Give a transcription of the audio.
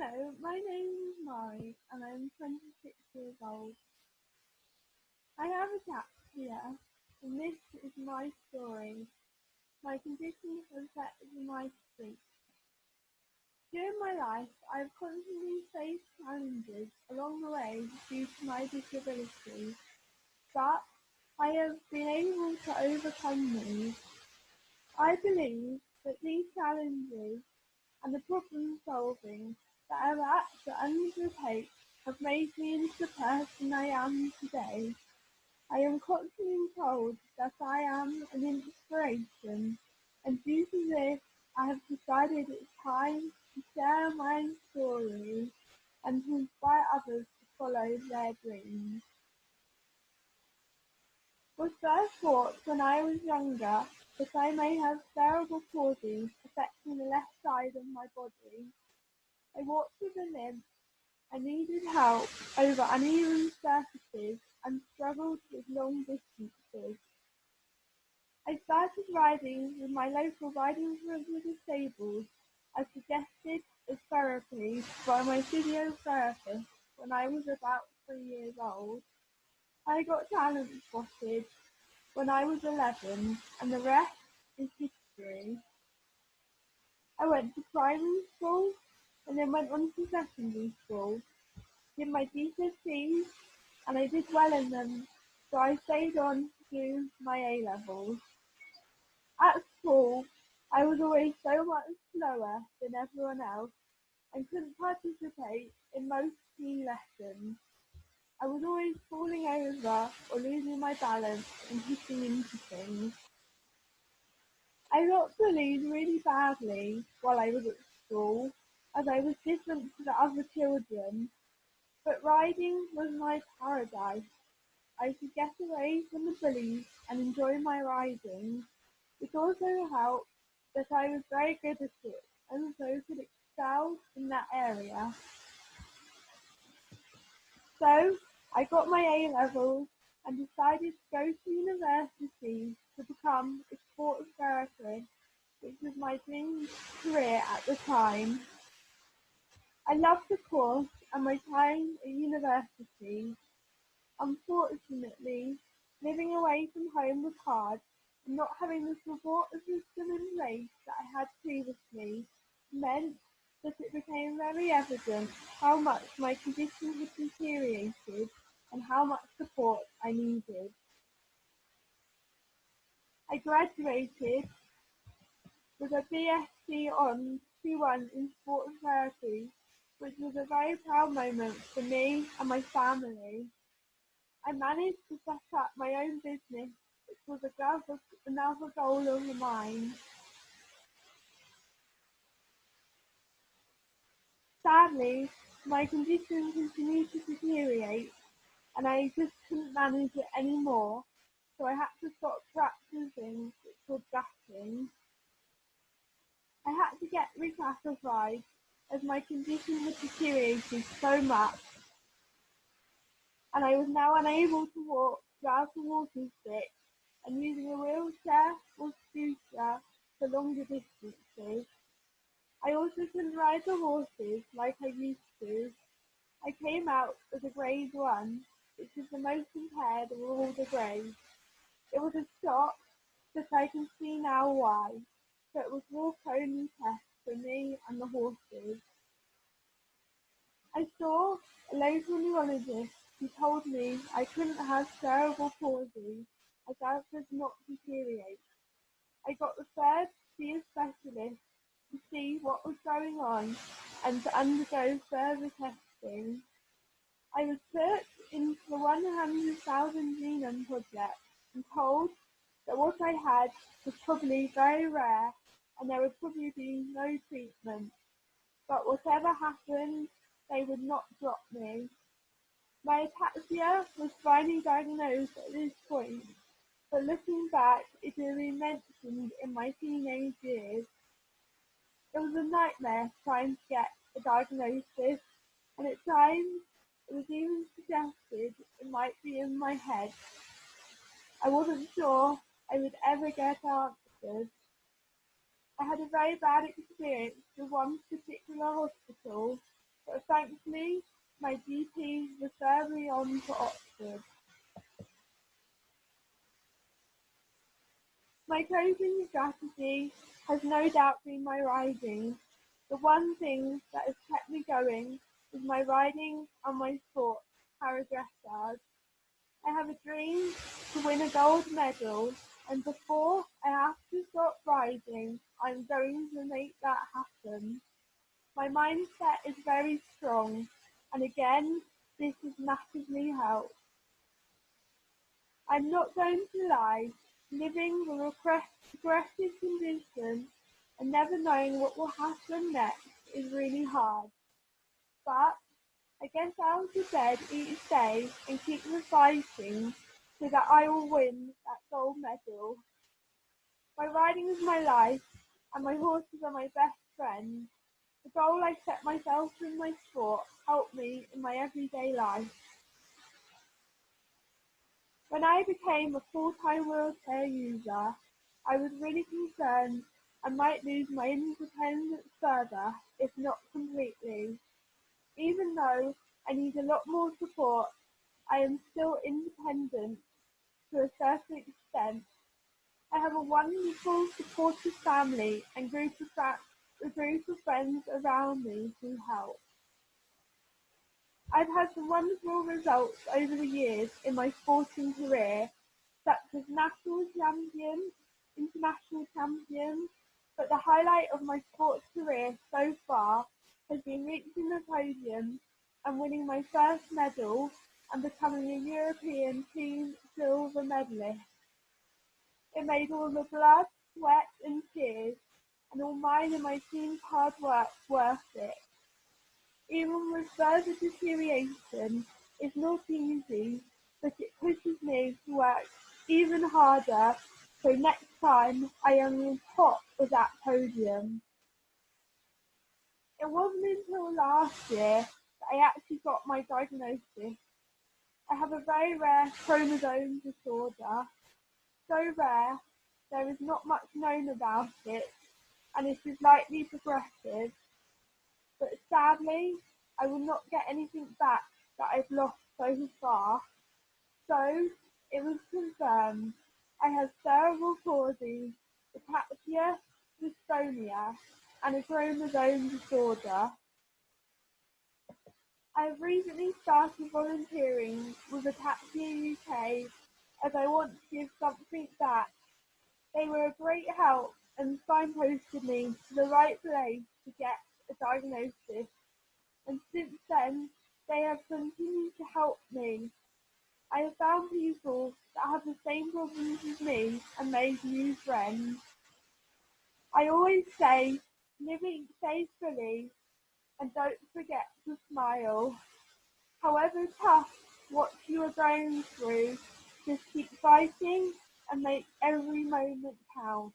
Hello, my name is Mari and I'm 26 years old. I have ataxia and this is my story. My condition has affected my sleep. During my life, I have constantly faced challenges along the way due to my disability, but I have been able to overcome these. I believe that these challenges and the problem solving that I've had to undertake have made me into the person I am today. I am constantly told that I am an inspiration, and due to this, I have decided it's time to share my story and to inspire others to follow their dreams. Was first thought when I was younger that I may have cerebral palsy affecting the left side of my body. I walked with a limp. I needed help over uneven surfaces and struggled with long distances. I started riding with my local riding for the disabled as suggested as therapy by my physiotherapist when I was about 3 years old. I got talent spotted when I was 11 and the rest is history. I went to primary school and then went on to secondary school, did my GCSEs and I did well in them, so I stayed on to do my A-levels. At school, I was always so much slower than everyone else and couldn't participate in most key lessons. I was always falling over or losing my balance and hitting into things. I got bullied really badly while I was at school, as I was different to the other children, but riding was my paradise. I could get away from the bullies and enjoy my riding. It also helped that I was very good at it and so could excel in that area. So I got my A-levels and decided to go to university to become a sports therapist, which was my dream career at the time. I loved the course and my time at university. Unfortunately, living away from home was hard, and not having the support system in place that I had previously meant that it became very evident how much my condition had deteriorated and how much support I needed. I graduated with a BSc on 2-1 in sports therapy, which was a very proud moment for me and my family. I managed to set up my own business, which was another goal of mine. Sadly, my condition continued to deteriorate and I just couldn't manage it anymore, so I had to stop practicing, which was gutting. I had to get reclassified as my condition had deteriorated so much and I was now unable to walk without a walking stick and using a wheelchair or scooter for longer distances. I also couldn't ride the horses like I used to. I came out as a grade 1, which is the most impaired of all the grades. It was a shock, but I can see now why. So it was walk-only test for me and the horses. I saw a local neurologist who told me I couldn't have cerebral palsy as that does not deteriorate. I got referred to see a specialist to see what was going on and to undergo further testing. I was put into the 100,000 genome project and told that what I had was probably very rare and there would probably be no treatment. But whatever happened, they would not drop me. My ataxia was finally diagnosed at this point, but looking back, it had been mentioned in my teenage years. It was a nightmare trying to get a diagnosis, and at times it was even suggested it might be in my head. I wasn't sure I would ever get answers. I had a very bad experience with one particular hospital but thankfully my GP referred me on to Oxford. My coping strategy has no doubt been my riding. The one thing that has kept me going is my riding and my sport, para-dressage. I have a dream to win a gold medal, and before I have to stop riding, I'm going to make that happen. My mindset is very strong, and again, this has massively helped. I'm not going to lie, living with a progressive condition and never knowing what will happen next is really hard. But I get out of bed each day and keep fighting so that I will win that gold medal. My riding is my life, and my horses are my best friends. The goal I set myself in my sport helped me in my everyday life. When I became a full-time wheelchair user, I was really concerned I might lose my independence further, if not completely. Even though I need a lot more support, I am still independent to a certain extent. I have a wonderful, supportive family and a group of friends around me who help. I've had some wonderful results over the years in my sporting career, such as national champion, international champion, but the highlight of my sports career so far has been reaching the podium and winning my first medal and becoming a European team silver medalist. It made all the blood, sweat and tears and all mine and my team's hard work worth it. Even with further deterioration, it's not easy, but it pushes me to work even harder so next time I am on top of that podium. It wasn't until last year that I actually got my diagnosis. I have a very rare chromosome disorder, so rare there is not much known about it and it is likely progressive. But sadly, I will not get anything back that I've lost so far. So, it was confirmed I have cerebral palsy, ataxia, dystonia, and a chromosome disorder. I have recently started volunteering with Ataxia UK as I want to give something back. They were a great help and signposted me to the right place to get a diagnosis, and since then they have continued to help me. I have found people that have the same problems as me and made new friends. I always say, living faithfully and don't forget to smile. However tough what you are going through, just keep fighting and make every moment count.